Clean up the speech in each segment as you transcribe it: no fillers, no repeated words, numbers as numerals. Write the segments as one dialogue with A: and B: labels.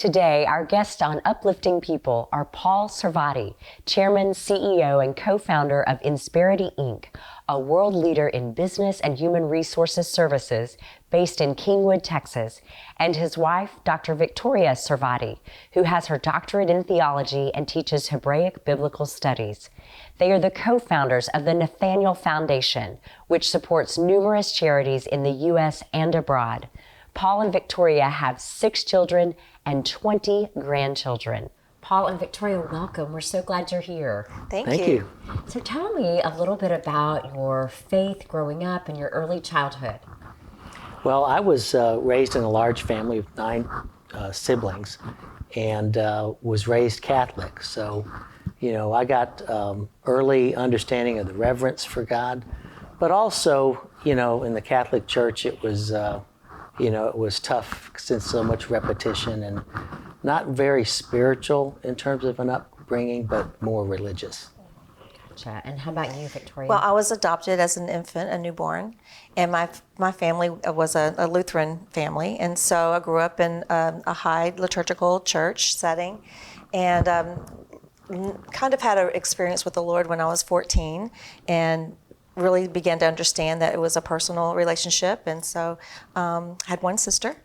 A: Today, our guests on Uplifting People are Paul Savardi, Chairman, CEO, and co-founder of Insperity, Inc., a world leader in business and human resources services based in Kingwood, Texas, and his wife, Dr. Victoria Savardi, who has her doctorate in theology and teaches Hebraic biblical studies. They are the co-founders of the Nathaniel Foundation, which supports numerous charities in the U.S. and abroad. Paul and Victoria have 6 children and 20 grandchildren. Paul and Victoria, welcome. We're so glad you're here.
B: Thank you.
A: So tell me a little bit about your faith growing up and your early childhood.
B: Well, I was raised in a large family of 9 siblings and was raised Catholic. So, I got early understanding of the reverence for God, but also, in the Catholic Church, it was it was tough since so much repetition and not very spiritual in terms of an upbringing, but more religious.
A: Gotcha. And how about you, Victoria?
C: Well, I was adopted as an infant, a newborn, and my family was a Lutheran family, and so I grew up in a high liturgical church setting, and kind of had an experience with the Lord when I was 14, and really began to understand that it was a personal relationship. And so I had one sister,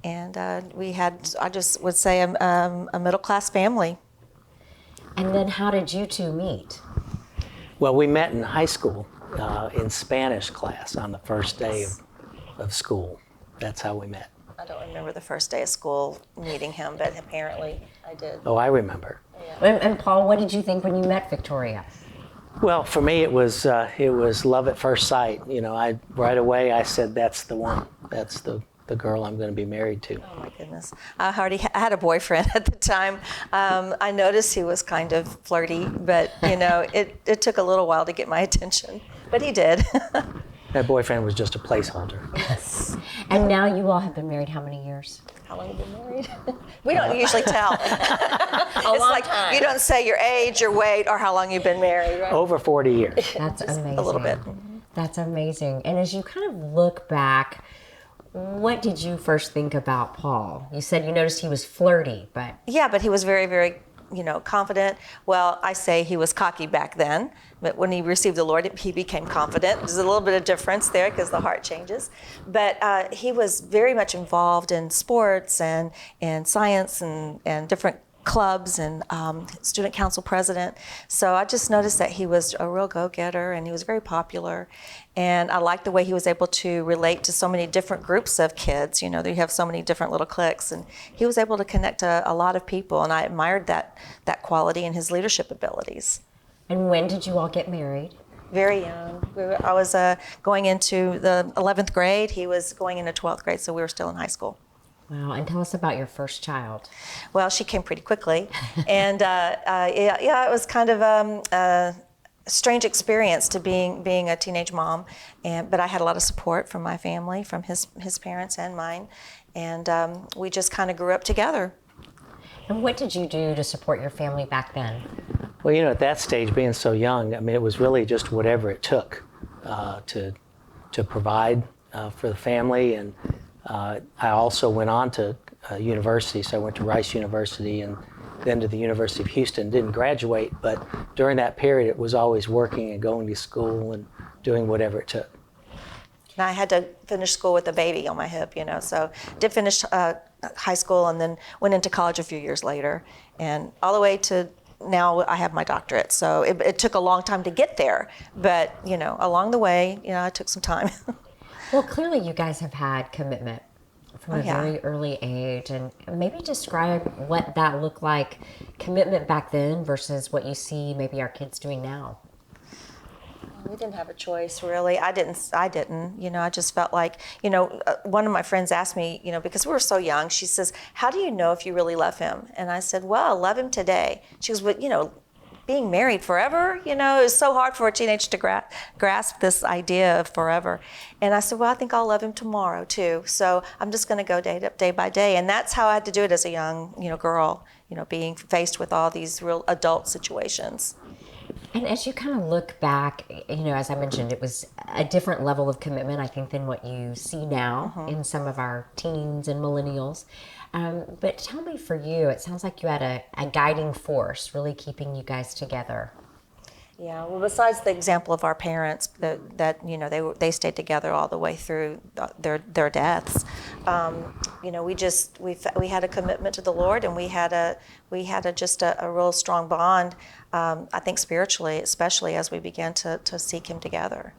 C: and we had, I just would say, a middle-class family.
A: And then how did you two meet?
B: Well, we met in high school in Spanish class on the first day of school. That's how we met.
C: I don't remember the first day of school meeting him, but apparently I did.
B: Oh, I remember.
A: Yeah. And Paul, what did you think when you met Victoria?
B: Well, for me, it was love at first sight. Right away I said, that's the one. That's the girl I'm going to be married to.
C: Oh my goodness. I had a boyfriend at the time. I noticed he was kind of flirty, but it took a little while to get my attention, but he did.
B: That boyfriend was just a placeholder.
C: Yes.
A: And now you all have been married how many years?
C: How long have you been married? We don't usually tell. It's
A: long
C: like
A: time.
C: You don't say your age, your weight, or how long you've been married, right?
B: Over 40 years.
A: That's amazing.
C: A little bit.
A: That's amazing. And as you kind of look back, what did you first think about Paul? You said you noticed he was flirty, but...
C: Yeah, but he was very, very, confident. Well, I say he was cocky back then, but when he received the Lord, he became confident. There's a little bit of difference there because the heart changes. But he was very much involved in sports and science and different clubs and student council president. So I just noticed that he was a real go-getter and he was very popular. And I liked the way he was able to relate to so many different groups of kids. You have so many different little cliques, and he was able to connect to a lot of people, and I admired that quality and his leadership abilities.
A: And when did you all get married?
C: Very young. I was going into the 11th grade. He was going into 12th grade, so we were still in high school.
A: Wow, and tell us about your first child.
C: Well, she came pretty quickly, and it was kind of a strange experience to being a teenage mom, but I had a lot of support from my family, from his parents and mine, and we just kind of grew up together.
A: And what did you do to support your family back then?
B: Well, at that stage, being so young, it was really just whatever it took to provide for the family. And I also went on to university, so I went to Rice University and then to the University of Houston. Didn't graduate, but during that period, it was always working and going to school and doing whatever it took.
C: And I had to finish school with a baby on my hip, so did finish high school and then went into college a few years later. And all the way to now I have my doctorate. So it took a long time to get there, but, along the way, I took some time.
A: Well, clearly you guys have had commitment from a very early age, and maybe describe what that looked like, commitment back then versus what you see maybe our kids doing now.
C: We didn't have a choice, really. I didn't. I just felt like, one of my friends asked me, because we were so young, she says, how do you know if you really love him? And I said, well, I love him today. She goes, but, being married forever, it's so hard for a teenager to grasp this idea of forever. And I said, well, I think I'll love him tomorrow too. So I'm just going to go day by day. And that's how I had to do it as a young, girl, being faced with all these real adult situations.
A: And as you kind of look back, as I mentioned, it was a different level of commitment, I think, than what you see now in some of our teens and millennials. But tell me, for you, it sounds like you had a guiding force really keeping you guys together.
C: Yeah, well, besides the example of our parents, they stayed together all the way through their deaths. We had a commitment to the Lord, and we had a real strong bond. I think spiritually, especially as we began to seek Him together.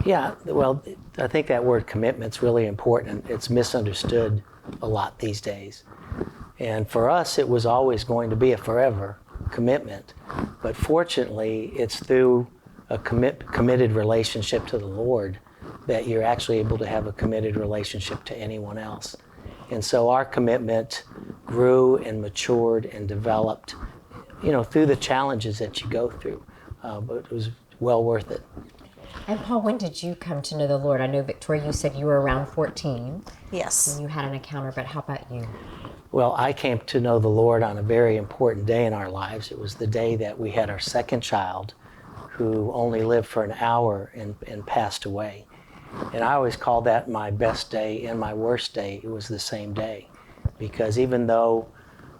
B: Yeah, well, I think that word commitment's really important. It's misunderstood a lot these days. And for us, it was always going to be a forever commitment. But fortunately, it's through a committed relationship to the Lord that you're actually able to have a committed relationship to anyone else. And so our commitment grew and matured and developed, through the challenges that you go through. But it was well worth it.
A: And Paul, when did you come to know the Lord? I know, Victoria, you said you were around 14.
C: Yes.
A: When you had an encounter, but how about you?
B: Well, I came to know the Lord on a very important day in our lives. It was the day that we had our second child, who only lived for an hour and passed away. And I always call that my best day and my worst day. It was the same day. Because even though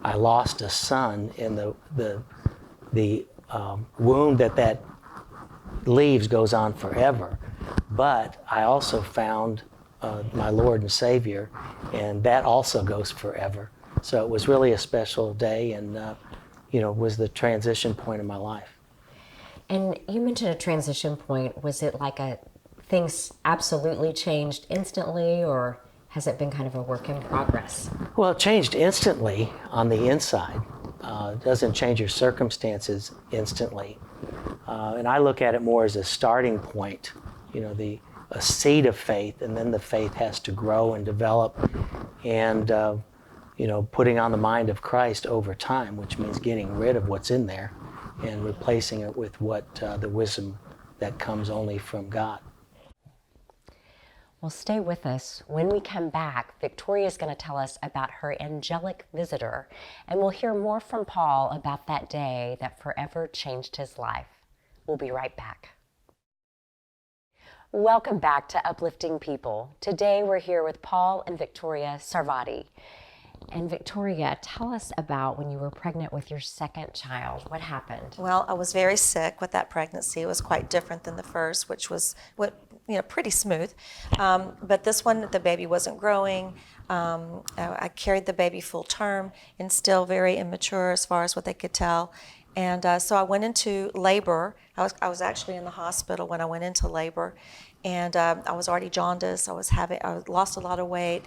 B: I lost a son in the wound that leaves goes on forever, but I also found my Lord and Savior, and that also goes forever. So it was really a special day, and was the transition point in my life.
A: And you mentioned a transition point. Was it like things absolutely changed instantly, or has it been kind of a work in progress?
B: Well, it changed instantly on the inside. It doesn't change your circumstances instantly. And I look at it more as a starting point, a seed of faith, and then the faith has to grow and develop, and putting on the mind of Christ over time, which means getting rid of what's in there and replacing it with the wisdom that comes only from God.
A: Well, stay with us. When we come back, Victoria is going to tell us about her angelic visitor, and we'll hear more from Paul about that day that forever changed his life. We'll be right back. Welcome back to Uplifting People. Today we're here with Paul and Victoria Savardi. And Victoria, tell us about when you were pregnant with your second child. What happened?
C: Well, I was very sick with that pregnancy. It was quite different than the first, which was pretty smooth. But this one, the baby wasn't growing. I carried the baby full term and still very immature as far as what they could tell. And so I went into labor. I was actually in the hospital when I went into labor, and I was already jaundiced. I lost a lot of weight,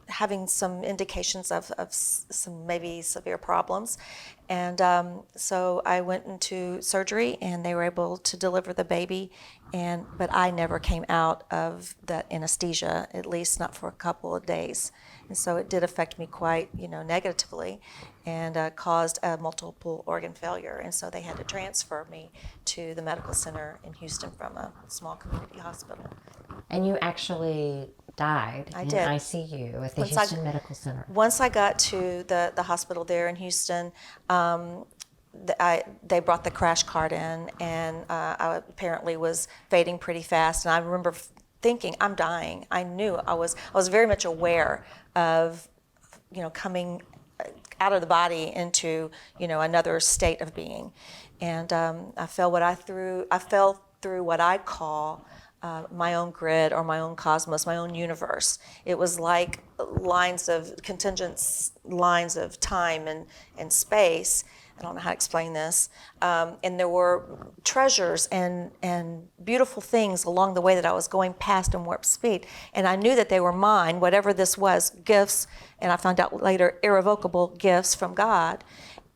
C: having some indications of some maybe severe problems, and so I went into surgery, and they were able to deliver the baby, but I never came out of that anesthesia, at least not for a couple of days. And so it did affect me quite, negatively, and caused a multiple organ failure. And so they had to transfer me to the medical center in Houston from a small community hospital.
A: And you actually died in
C: did.
A: ICU at the Houston Medical Center.
C: Once I got to the hospital there in Houston, they brought the crash cart in, and I apparently was fading pretty fast. And I remember thinking, I'm dying. I knew I was very much aware of, coming out of the body into, another state of being. And I fell through what I call my own grid or my own cosmos, my own universe. It was like contingent lines of time and space. I don't know how to explain this. And there were treasures and beautiful things along the way that I was going past in warp speed. And I knew that they were mine, whatever this was, gifts, and I found out later, irrevocable gifts from God.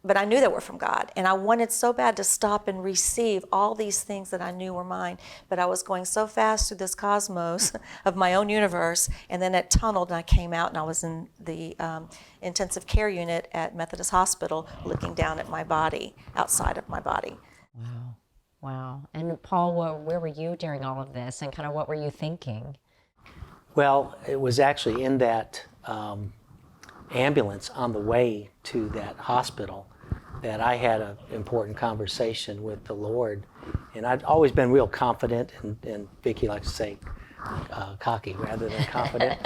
C: But I knew they were from God. And I wanted so bad to stop and receive all these things that I knew were mine. But I was going so fast through this cosmos of my own universe. And then it tunneled, and I came out, and I was in the intensive care unit at Methodist Hospital looking down at my body, outside of my body.
A: Wow. Wow. And Paul, where were you during all of this, and kind of what were you thinking?
B: Well, it was actually in that ambulance on the way to that hospital that I had an important conversation with the Lord. And I'd always been real confident, and Vicki likes to say cocky rather than confident.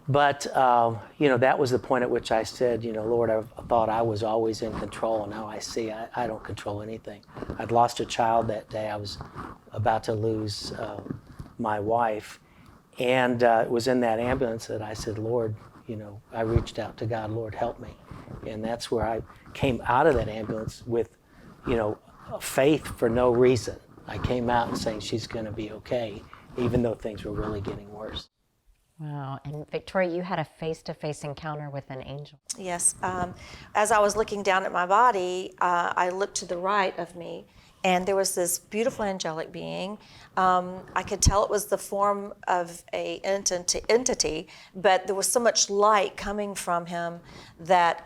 B: But, that was the point at which I said, Lord, I thought I was always in control, and now I see I don't control anything. I'd lost a child that day. I was about to lose my wife. And it was in that ambulance that I said, Lord, I reached out to God, Lord, help me. And that's where I came out of that ambulance with, faith for no reason. I came out and saying she's going to be okay, even though things were really getting worse.
A: Wow. And Victoria, you had a face-to-face encounter with an angel.
C: Yes. As I was looking down at my body, I looked to the right of me, and there was this beautiful angelic being. I could tell it was the form of a entity, but there was so much light coming from him that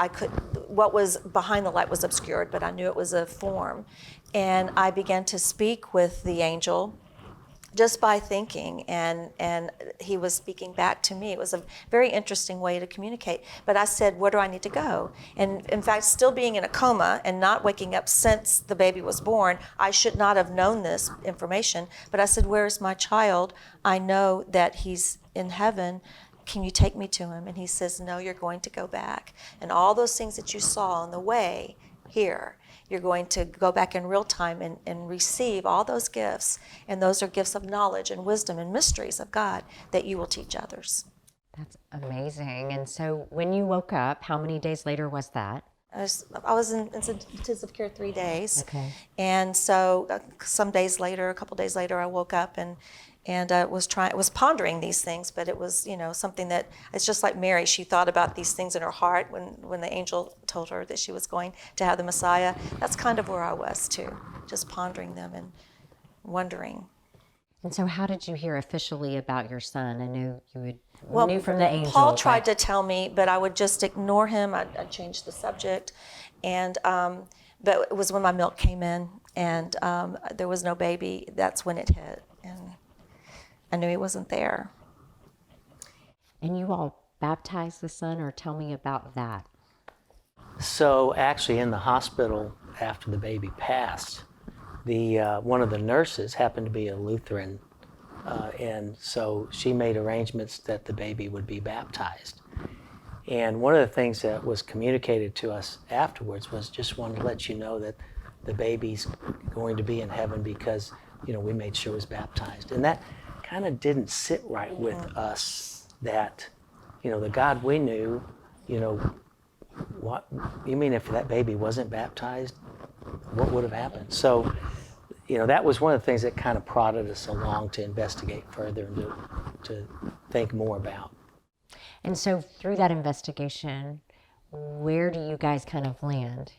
C: what was behind the light was obscured, but I knew it was a form. And I began to speak with the angel just by thinking, and he was speaking back to me. It was a very interesting way to communicate. But I said, where do I need to go? And in fact, still being in a coma and not waking up since the baby was born, I should not have known this information. But I said, where is my child? I know that he's in heaven. Can you take me to him? And he says, no, you're going to go back. And all those things that you saw on the way here, you're going to go back in real time and receive all those gifts. And those are gifts of knowledge and wisdom and mysteries of God that you will teach others.
A: That's amazing. And so when you woke up, how many days later was that?
C: I was in intensive care 3 days.
A: Okay.
C: And so a couple days later, I woke up and was pondering these things, but it was, something that, it's just like Mary. She thought about these things in her heart when the angel told her that she was going to have the Messiah. That's kind of where I was too, just pondering them and wondering.
A: And so how did you hear officially about your son? I knew you
C: Well,
A: knew from the angel.
C: Paul tried to tell me, but I would just ignore him. I'd change the subject. And but it was when my milk came in and there was no baby. That's when it hit. And I knew he wasn't there.
A: And you all baptized the son, or tell me about that.
B: So actually in the hospital after the baby passed, one of the nurses happened to be a Lutheran, and so she made arrangements that the baby would be baptized. And one of the things that was communicated to us afterwards was just wanted to let you know that the baby's going to be in heaven because, we made sure it was baptized. And that kind of didn't sit right with us, that, the God we knew, what, you mean if that baby wasn't baptized, what would have happened? So, that was one of the things that kind of prodded us along to investigate further and to think more about.
A: And so through that investigation, where do you guys kind of land?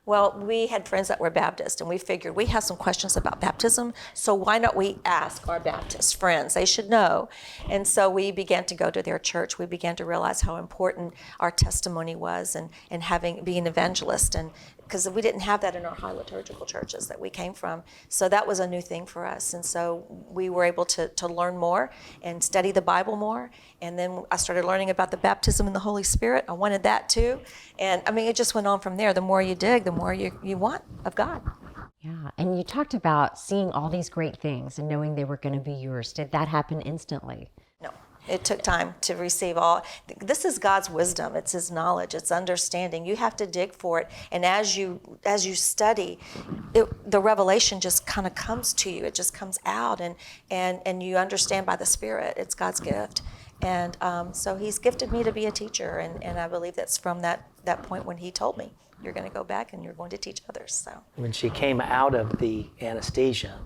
C: Well, we had friends that were Baptist, and we figured we have some questions about baptism, so why not we ask our Baptist friends? They should know. And so we began to go to their church. We began to realize how important our testimony was and being evangelist, and because we didn't have that in our high liturgical churches that we came from. So that was a new thing for us. And so we were able to learn more and study the Bible more. And then I started learning about the baptism in the Holy Spirit. I wanted that too. And it just went on from there. The more you dig, the more you want of God.
A: Yeah, and you talked about seeing all these great things and knowing they were going to be yours. Did that happen instantly?
C: No, it took time to receive all. This is God's wisdom. It's His knowledge. It's understanding. You have to dig for it. And as you study, the revelation just kind of comes to you. It just comes out, and you understand by the Spirit. It's God's gift. And so He's gifted me to be a teacher, and I believe that's from that point when He told me, you're going to go back and you're going to teach others. So
B: when she came out of the anesthesia,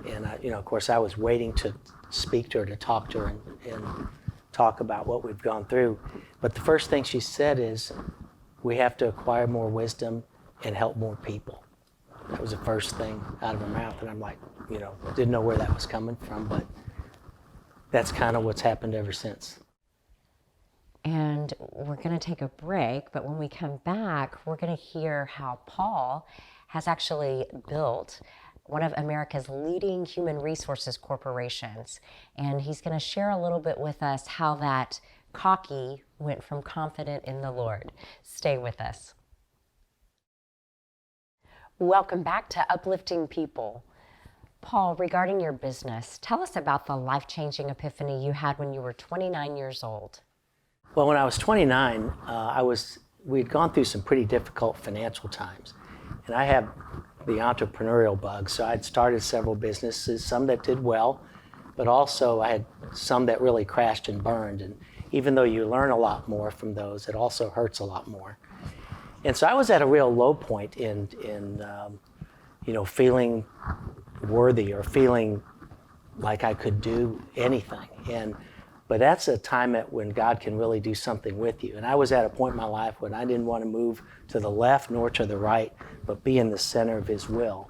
B: and of course I was waiting to speak to her, to talk to her and talk about what we've gone through. But the first thing she said is, we have to acquire more wisdom and help more people. That was the first thing out of her mouth, and I'm like, didn't know where that was coming from, but that's kind of what's happened ever since.
A: And we're going to take a break, but when we come back, we're going to hear how Paul has actually built one of America's leading human resources corporations. And he's going to share a little bit with us how that cocky went from confident in the Lord. Stay with us. Welcome back to Uplifting People. Paul, regarding your business, tell us about the life-changing epiphany you had when you were 29 years old.
B: Well, when I was 29, we'd gone through some pretty difficult financial times. And I have the entrepreneurial bug, so I'd started several businesses, some that did well, but also I had some that really crashed and burned. And even though you learn a lot more from those, it also hurts a lot more. And so I was at a real low point in feeling worthy or feeling like I could do anything. But that's a time when God can really do something with you. And I was at a point in my life when I didn't want to move to the left nor to the right, but be in the center of His will.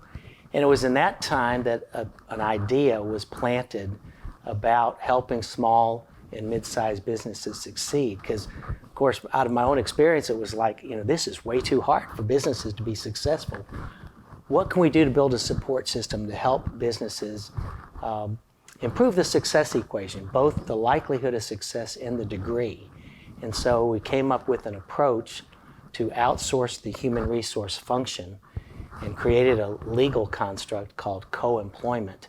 B: And it was in that time that an idea was planted about helping small and mid-sized businesses succeed. Because, of course, out of my own experience, it was like, this is way too hard for businesses to be successful. What can we do to build a support system to help businesses improve the success equation, both the likelihood of success and the degree? And so we came up with an approach to outsource the human resource function and created a legal construct called co-employment.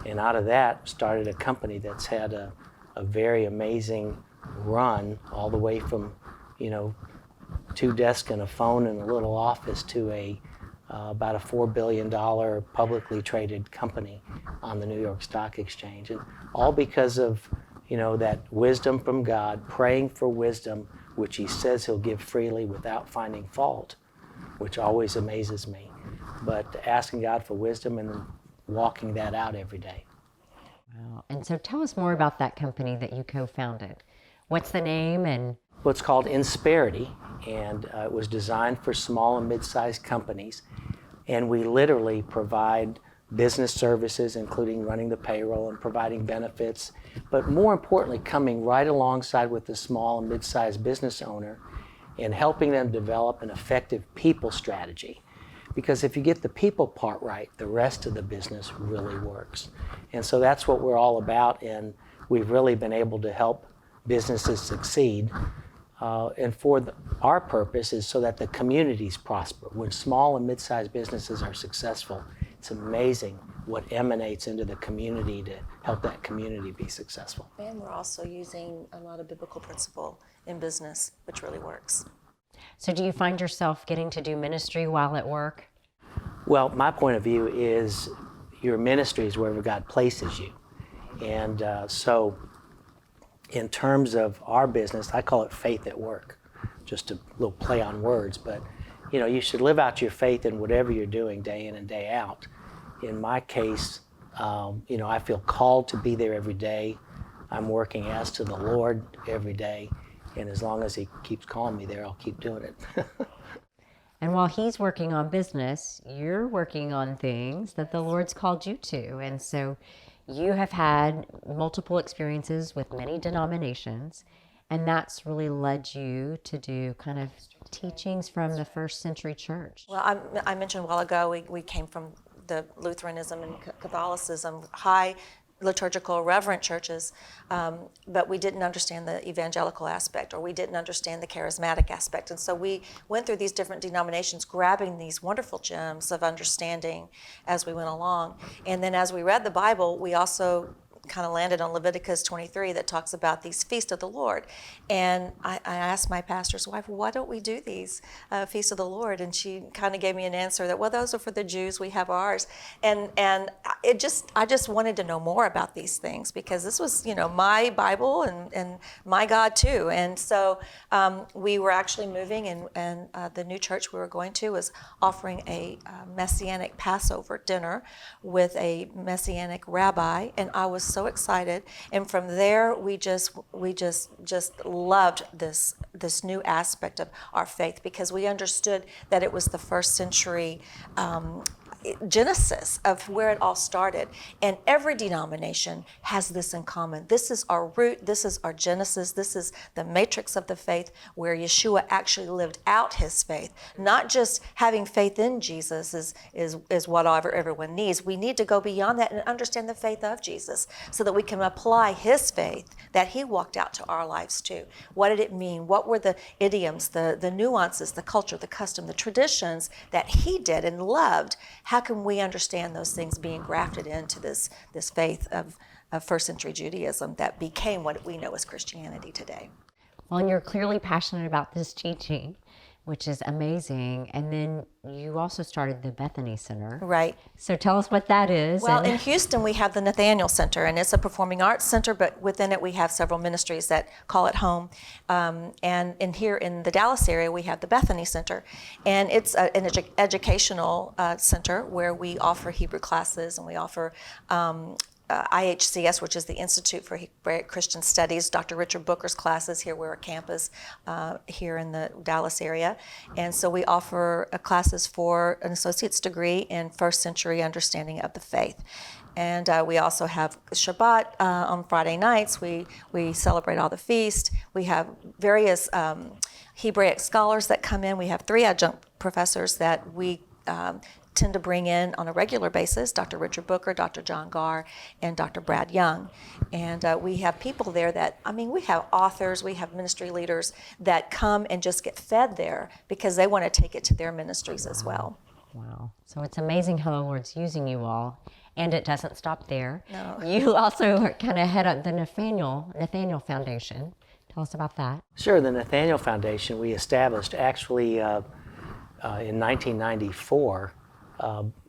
B: And out of that started a company that's had a very amazing run, all the way from 2 desks and a phone and a little office to about a $4 billion publicly traded company on the New York Stock Exchange. And all because of that wisdom from God, praying for wisdom, which He says He'll give freely without finding fault, which always amazes me. But asking God for wisdom and then walking that out every day.
A: Wow. And so tell us more about that company that you co-founded. What's the name? And
B: well, it's called Insperity, and it was designed for small and mid-sized companies. And we literally provide business services, including running the payroll and providing benefits, but more importantly, coming right alongside with the small and mid-sized business owner and helping them develop an effective people strategy. Because if you get the people part right, the rest of the business really works. And so that's what we're all about, and we've really been able to help businesses succeed. And our purpose is so that the communities prosper. When small and mid-sized businesses are successful, it's amazing what emanates into the community to help that community be successful.
C: And we're also using a lot of biblical principle in business, which really works.
A: so do you find yourself getting to do ministry while at work?
B: Well, my point of view is your ministry is wherever God places you. And so in terms of our business, I call it faith at work, just a little play on words, but you should live out your faith in whatever you're doing day in and day out. In my case, I feel called to be there every day. I'm working as to the Lord every day, and as long as He keeps calling me there, I'll keep doing it.
A: And while He's working on business, you're working on things that the Lord's called you to. And so you have had multiple experiences with many denominations, and that's really led you to do kind of teachings from the first century church.
C: Well, I mentioned a while ago, we came from the Lutheranism and Catholicism, high liturgical, reverent churches, but we didn't understand the evangelical aspect, or we didn't understand the charismatic aspect. And so we went through these different denominations, grabbing these wonderful gems of understanding as we went along. And then as we read the Bible, we also kind of landed on Leviticus 23 that talks about these feasts of the Lord. And I asked my pastor's wife, why don't we do these feasts of the Lord? And she kind of gave me an answer that, well, those are for the Jews, we have ours. And I just wanted to know more about these things, because this was, my Bible and my God too. And so we were actually moving, and the new church we were going to was offering a Messianic Passover dinner with a Messianic rabbi, and I was so excited. And from there, we just loved this new aspect of our faith, because we understood that it was the first century genesis of where it all started. And every denomination has this in common. This is our root, this is our genesis, this is the matrix of the faith where Yeshua actually lived out his faith. Not just having faith in Jesus is what everyone needs. We need to go beyond that and understand the faith of Jesus so that we can apply his faith that he walked out to our lives too. What did it mean? What were the idioms, the nuances, the culture, the custom, the traditions that he did and loved? How can we understand those things being grafted into this faith of first century Judaism that became what we know as Christianity today?
A: Well, and you're clearly passionate about this teaching, which is amazing. And then you also started the Bethany Center.
C: Right.
A: So tell us what that is.
C: Well, in Houston, we have the Nathaniel Center, and it's a performing arts center, but within it we have several ministries that call it home. And here in the Dallas area, we have the Bethany Center. And it's an educational center where we offer Hebrew classes, and we offer IHCS, which is the Institute for Hebraic Christian Studies, Dr. Richard Booker's classes. Here we're a campus here in the Dallas area. And so we offer classes for an associate's degree in first century understanding of the faith. And we also have Shabbat on Friday nights. We celebrate all the feasts. We have various Hebraic scholars that come in. We have 3 adjunct professors that we tend to bring in on a regular basis, Dr. Richard Booker, Dr. John Garr, and Dr. Brad Young. And we have people there we have authors, we have ministry leaders that come and just get fed there because they want to take it to their ministries as well.
A: Wow. So it's amazing how the Lord's using you all. And it doesn't stop there.
C: No.
A: You also kind of head up the Nathaniel Foundation. Tell us about that.
B: Sure, the Nathaniel Foundation we established actually in 1994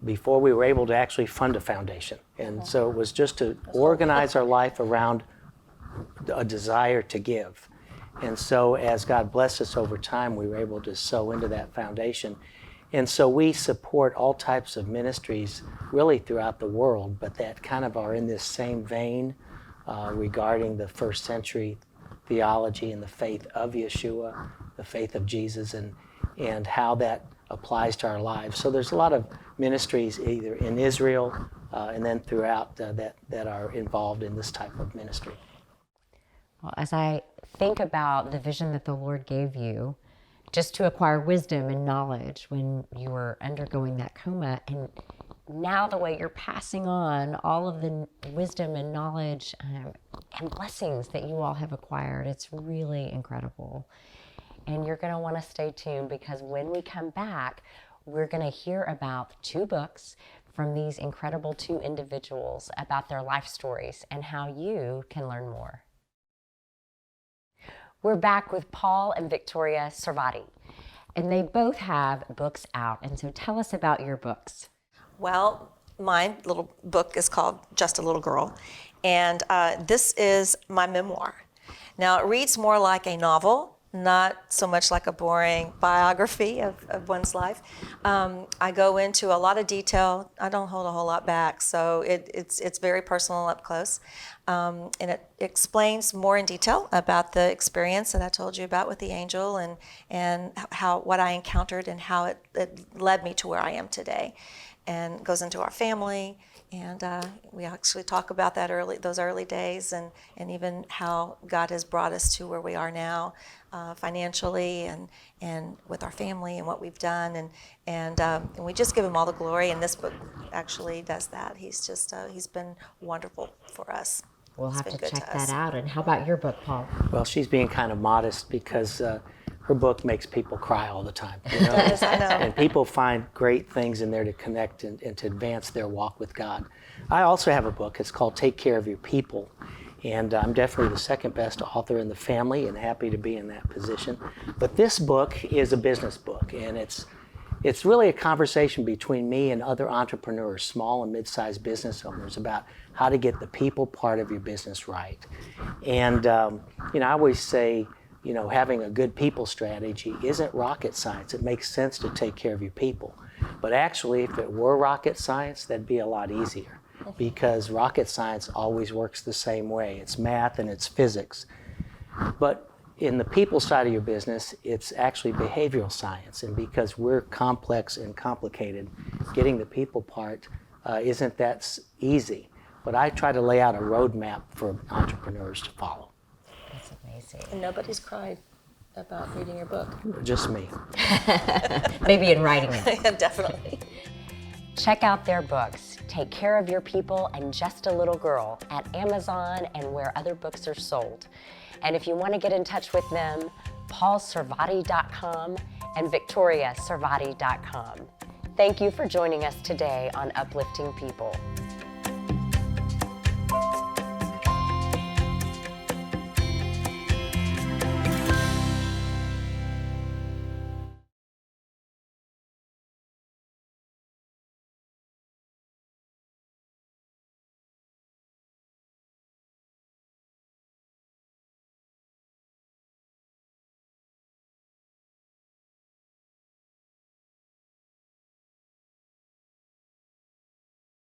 B: before we were able to actually fund a foundation. And so it was just to organize our life around a desire to give. And so as God blessed us over time, we were able to sow into that foundation. And so we support all types of ministries really throughout the world, but that kind of are in this same vein regarding the first century theology and the faith of Yeshua, the faith of Jesus, and how that applies to our lives. So there's a lot of ministries either in Israel and then throughout that are involved in this type of ministry.
A: Well, as I think about the vision that the Lord gave you, just to acquire wisdom and knowledge when you were undergoing that coma, and now the way you're passing on all of the wisdom and knowledge and blessings that you all have acquired, it's really incredible. And you're going to want to stay tuned because when we come back, we're going to hear about 2 books from these incredible 2 individuals about their life stories and how you can learn more. We're back with Paul and Victoria Savardi, and they both have books out. And so tell us about your books.
C: Well, my little book is called Just a Little Girl, and this is my memoir. Now, it reads more like a novel, not so much like a boring biography of one's life. I go into a lot of detail. I don't hold a whole lot back, so it's very personal up close. And it explains more in detail about the experience that I told you about with the angel and what I encountered and how it led me to where I am today. And goes into our family, and we actually talk about those early days and even how God has brought us to where we are now financially and with our family and what we've done, and we just give him all the glory, and this book actually does that. He's been wonderful for us.
A: We'll have to check that out. And how about your book, Paul?
B: Well, she's being kind of modest because her book makes people cry all the time. You know?
C: Yes, I know.
B: And people find great things in there to connect and to advance their walk with God. I also have a book. It's called Take Care of Your People. And I'm definitely the second best author in the family and happy to be in that position. But this book is a business book, and it's really a conversation between me and other entrepreneurs, small and mid-sized business owners, about how to get the people part of your business right. And I always say, having a good people strategy isn't rocket science. It makes sense to take care of your people. But actually, if it were rocket science, that'd be a lot easier because rocket science always works the same way. It's math and it's physics. But in the people side of your business, it's actually behavioral science. And because we're complex and complicated, getting the people part isn't that easy. But I try to lay out a roadmap for entrepreneurs to follow.
A: That's amazing.
C: And nobody's cried about reading your book.
B: Just me.
A: Maybe in writing it.
C: Definitely.
A: Check out their books, Take Care of Your People and Just a Little Girl, at Amazon and where other books are sold. And if you want to get in touch with them, paulsavardi.com and victoriasarvadi.com. Thank you for joining us today on Uplifting People.